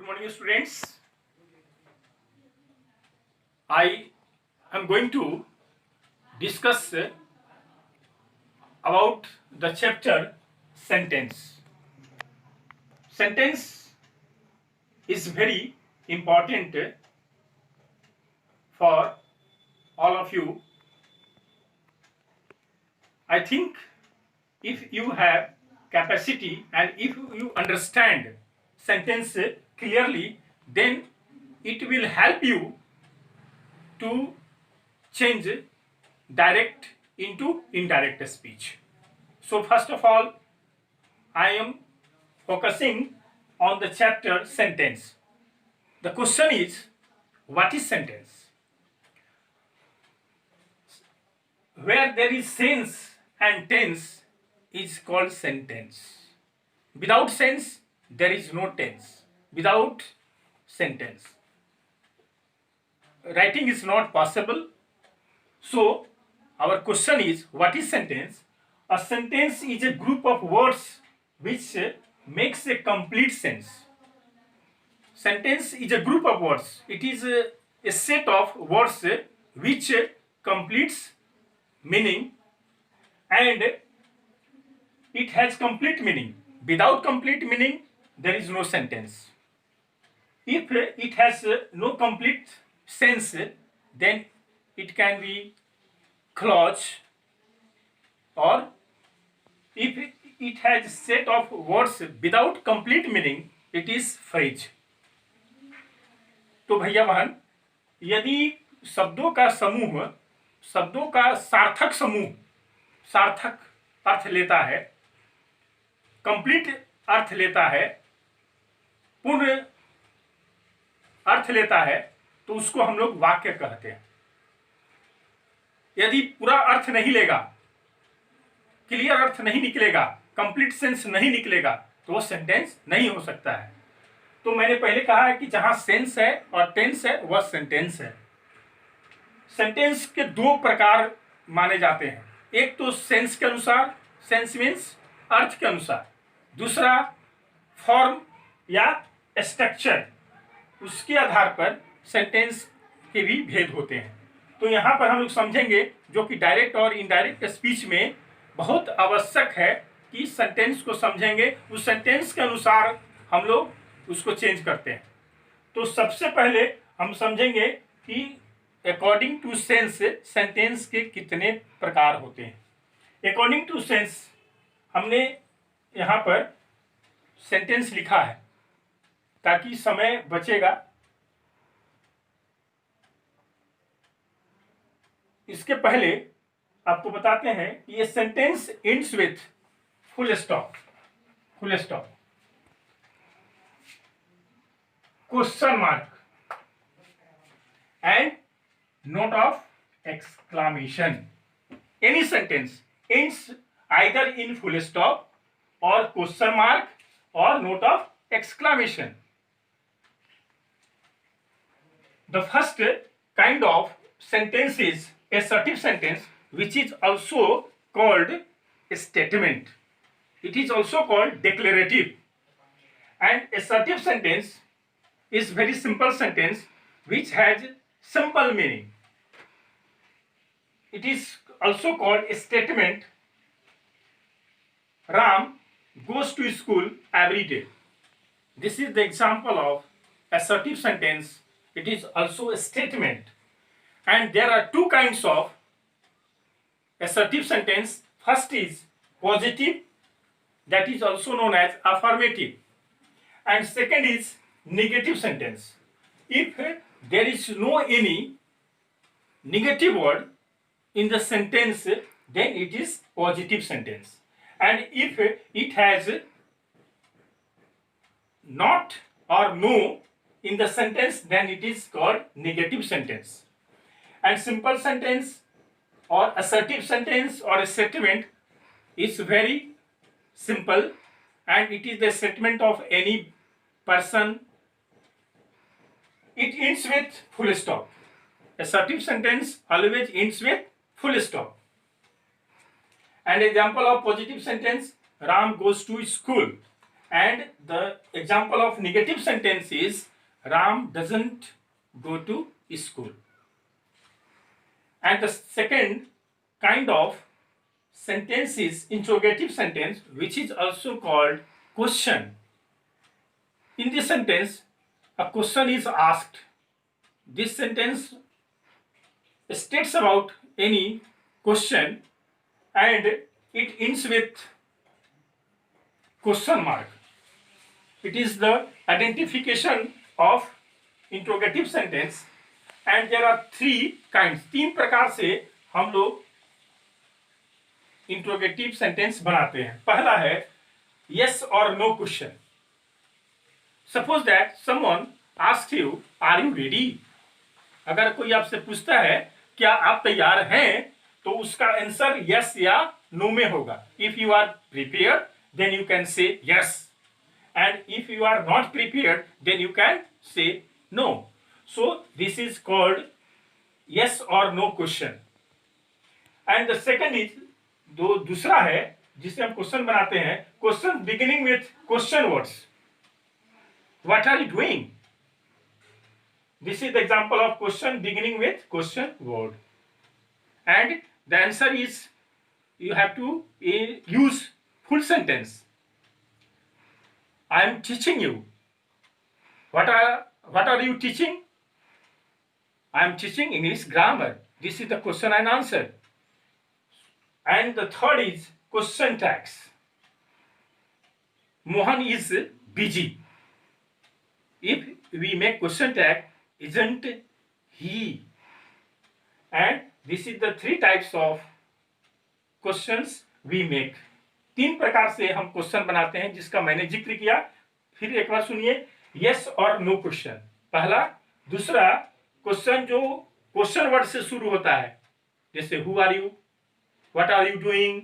Good morning, students. I am going to discuss about the chapter sentence. Sentence is very important for all of you. I think if you have capacity and if you understand sentence clearly, then it will help you to change direct into indirect speech. So first of all, I am focusing on the chapter sentence. The question is, what is sentence? Where there is sense and tense is called sentence. Without sense, there is no tense. Without sentence, writing is not possible. So our question is, what is sentence? A sentence is a group of words which makes a complete sense. Sentence is a group of words. It is a set of words which completes meaning, and it has complete meaning. Without complete meaning, there is no sentence. If it has no complete sense, then it can be clause, or if it has set of words without complete meaning, it is phrase. तो भैया बहन, यदि शब्दों का समूह, शब्दों का सार्थक समूह सार्थक अर्थ लेता है, कंप्लीट अर्थ लेता है, पूर्ण अर्थ लेता है, तो उसको हम लोग वाक्य कहते हैं. यदि पूरा अर्थ नहीं लेगा, क्लियर अर्थ नहीं निकलेगा, कंप्लीट सेंस नहीं निकलेगा, तो वो सेंटेंस नहीं हो सकता है. तो मैंने पहले कहा है कि जहां सेंस है और टेंस है वह सेंटेंस है. सेंटेंस के दो प्रकार माने जाते हैं. एक तो सेंस के अनुसार, सेंस मीन्स अर्थ के अनुसार. दूसरा फॉर्म या स्ट्रक्चर, उसके आधार पर सेंटेंस के भी भेद होते हैं. तो यहाँ पर हम लोग समझेंगे, जो कि डायरेक्ट और इनडायरेक्ट स्पीच में बहुत आवश्यक है कि सेंटेंस को समझेंगे, उस सेंटेंस के अनुसार हम लोग उसको चेंज करते हैं. तो सबसे पहले हम समझेंगे कि अकॉर्डिंग टू सेंस सेंटेंस के कितने प्रकार होते हैं. अकॉर्डिंग टू सेंस हमने यहाँ पर सेंटेंस लिखा है ताकि समय बचेगा. इसके पहले आपको बताते हैं कि ये sentence ends with full stop, full stop, question mark and note of exclamation. Any sentence ends either in full stop or question mark or note of exclamation. The first kind of sentence is assertive sentence, which is also called statement. It is also called declarative. And assertive sentence is very simple sentence which has simple meaning. It is also called a statement. Ram goes to school every day. This is the example of assertive sentence. It is also a statement. And there are two kinds of assertive sentence. First is positive, that is also known as affirmative. And second is negative sentence. If there is no any negative word in the sentence, then it is positive sentence. And if it has not or no in the sentence, then it is called negative sentence. And simple sentence or assertive sentence or a statement is very simple, and it is the statement of any person. It ends with full stop. Assertive sentence always ends with full stop. And example of positive sentence, Ram goes to school. And the example of negative sentence is Ram doesn't go to school. And the second kind of sentence is interrogative sentence, which is also called question. In this sentence, a question is asked. This sentence states about any question and it ends with question mark. It is the identification of interrogative sentence and there are three kinds. तीन प्रकार से हम लोग interrogative sentence बनाते हैं. पहला है yes or no question. Suppose that someone asks you, are you ready? अगर कोई आपसे पूछता है क्या आप तैयार हैं, तो उसका आंसर yes या no में होगा. If you are prepared, then you can say yes. And if you are not prepared, then you can say no. So this is called yes or no question. And the second is दूसरा है जिसे हम question बनाते हैं. Question beginning with question words. What are you doing? This is the example of question beginning with question word. And the answer is you have to use full sentence. I am teaching you. What are you teaching? I am teaching English grammar. This is the question and answer. And the third is question tags. Mohan is busy. If we make question tag, isn't he? And this is the three types of questions we make. तीन प्रकार से हम question बनाते हैं जिसका मैंने जिक्र किया. फिर एक बार सुनिए. यस और नो क्वेश्चन पहला. दूसरा क्वेश्चन जो क्वेश्चन वर्ड से शुरू होता है, जैसे who are you, what are you doing.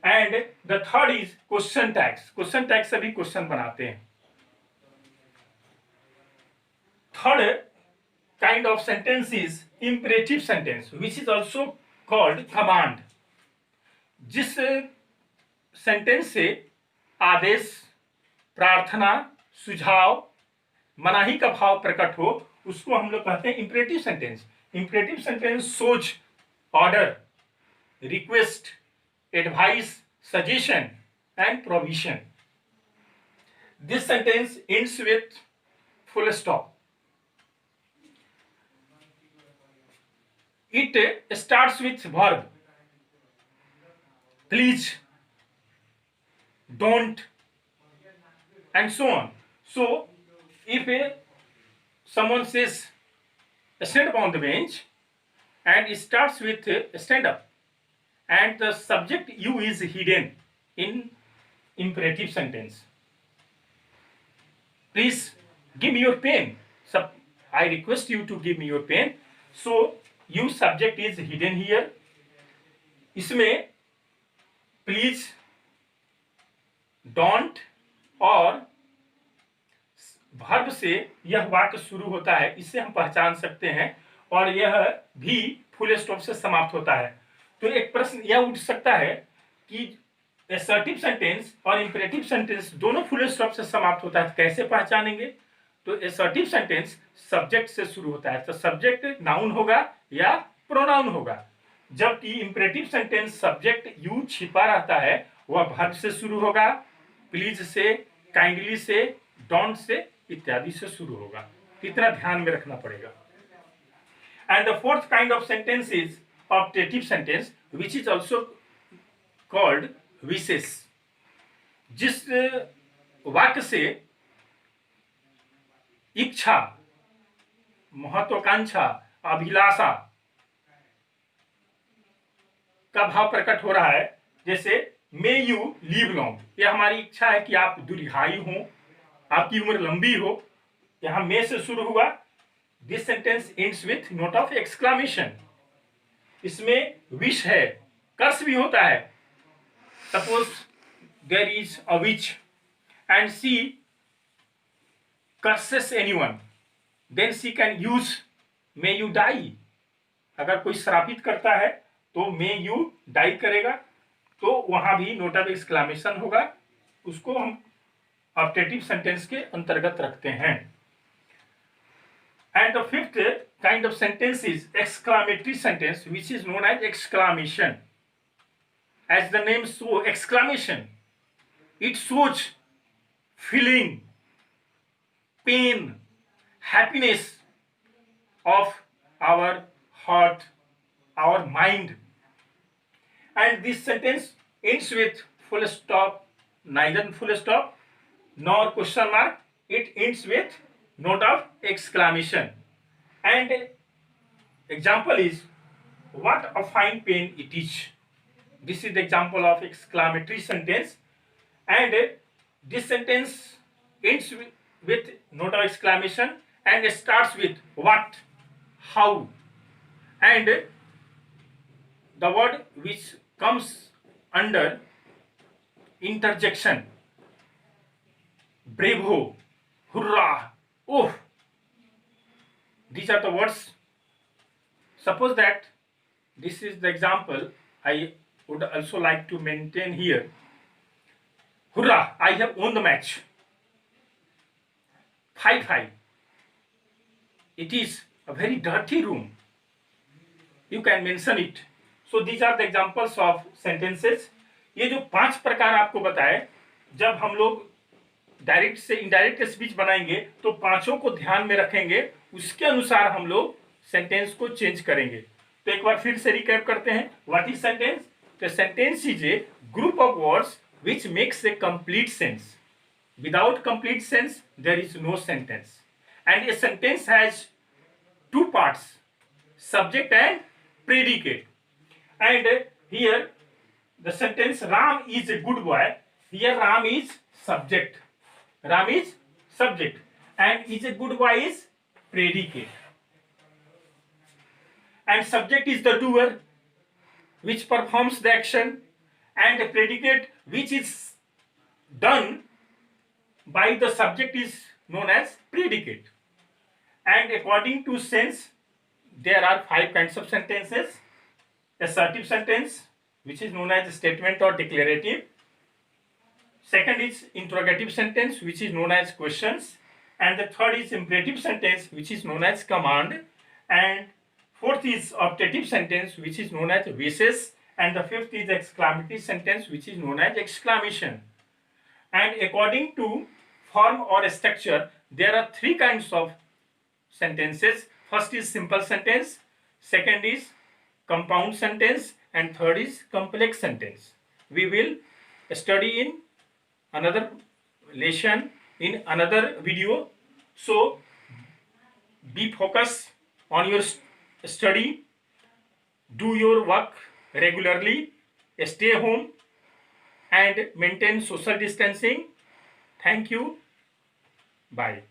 And the third is question tags. Question tag से भी क्वेश्चन बनाते हैं. Third kind of sentence is imperative sentence, which is also called command. जिस सेंटेंस से आदेश, प्रार्थना, सुझाव, मनाही का भाव प्रकट हो, उसको हम लोग कहते हैं imperative sentence. Imperative sentence shows order, request, advice, suggestion and provision. This sentence ends with full stop. It starts with verb. Please, don't, and so on. So, if someone says stand up on the bench and it starts with stand up and the subject you is hidden in imperative sentence. Please give me your pen. I request you to give me your pen. So, you subject is hidden here. इसमें please, don't और verb से यह वाक्य शुरू होता है, इससे हम पहचान सकते हैं. और यह भी फुल स्टॉप से समाप्त होता है. तो एक प्रश्न यह उठ सकता है कि असर्टिव सेंटेंस और इंपेरेटिव सेंटेंस दोनों फुल स्टॉप से समाप्त होता है, कैसे पहचानेंगे. तो असर्टिव सेंटेंस सब्जेक्ट से शुरू होता है, तो सब्जेक्ट नाउन होगा या प्रोनाउन होगा. जबकि इंपेरेटिव सेंटेंस सब्जेक्ट यू छिपा रहता है, वह वर्ब से शुरू होगा, प्लीज से, काइंडली से, डोंट से इत्यादि से शुरू होगा. इतना ध्यान में रखना पड़ेगा. And the fourth kind of sentence is optative sentence, which is also called विशेष. जिस वाक्य से इच्छा, महत्वाकांक्षा, अभिलाषा का भाव प्रकट हो रहा है, जैसे मे यू लीव लॉन्ग, यह हमारी इच्छा है कि आप दीर्घायु हो, आपकी उम्र लंबी हो. यहां मे से शुरू हुआ. This sentence ends with note of exclamation. इसमें विश है, कर्स भी होता है. Suppose there is a witch and she curses anyone, then she can use may you die. अगर कोई श्रापित करता है तो may you die करेगा, तो वहां भी नोट ऑफ एक्सक्लामेशन होगा. उसको हम ऑप्टेटिव सेंटेंस के अंतर्गत रखते हैं। And the fifth kind of sentence is exclamatory sentence which is known as exclamation. As the name show, exclamation, it shows feeling, pain, happiness of our heart, our mind. And this sentence ends with full stop, neither full stop nor question mark. It ends with note of exclamation. And example is, what a fine pen it is. This is the example of exclamatory sentence. And this sentence ends with note of exclamation and starts with what, how, and the word which comes under interjection, bravo, hurrah, oh. These are the words. Suppose that this is the example I would also like to maintain here. Hurrah, I have won the match. 5-5. It is a very dirty room. You can mention it. So these are the examples of sentences. ये जो 5 प्रकार आपको बताए, जब हम लोग direct से indirect speech बनाएंगे तो पांचों को ध्यान में रखेंगे, उसके अनुसार हम लोग सेंटेंस को चेंज करेंगे। तो एक बार फिर से रिकैप करते हैं। What is sentence? The sentence is a group of words which makes a complete sense. Without complete sense, there is no sentence. And a sentence has 2 parts, subject and predicate. And here the sentence Ram is a good boy. Here Ram is subject. Ram is subject. And is a good boy is predicate. And subject is the doer which performs the action. And a predicate which is done by the subject is known as predicate. And according to sense, there are 5 kinds of sentences. Assertive sentence, which is known as statement or declarative. Second is interrogative sentence, which is known as questions. And the third is imperative sentence, which is known as command. And fourth is optative sentence, which is known as wishes. And the fifth is exclamatory sentence, which is known as exclamation. And according to form or structure, there are 3 kinds of sentences. First is simple sentence, second is compound sentence, and third is complex sentence. We will study in another lesson, in another video. So be focused on your study, do your work regularly, stay home and maintain social distancing. Thank you. Bye.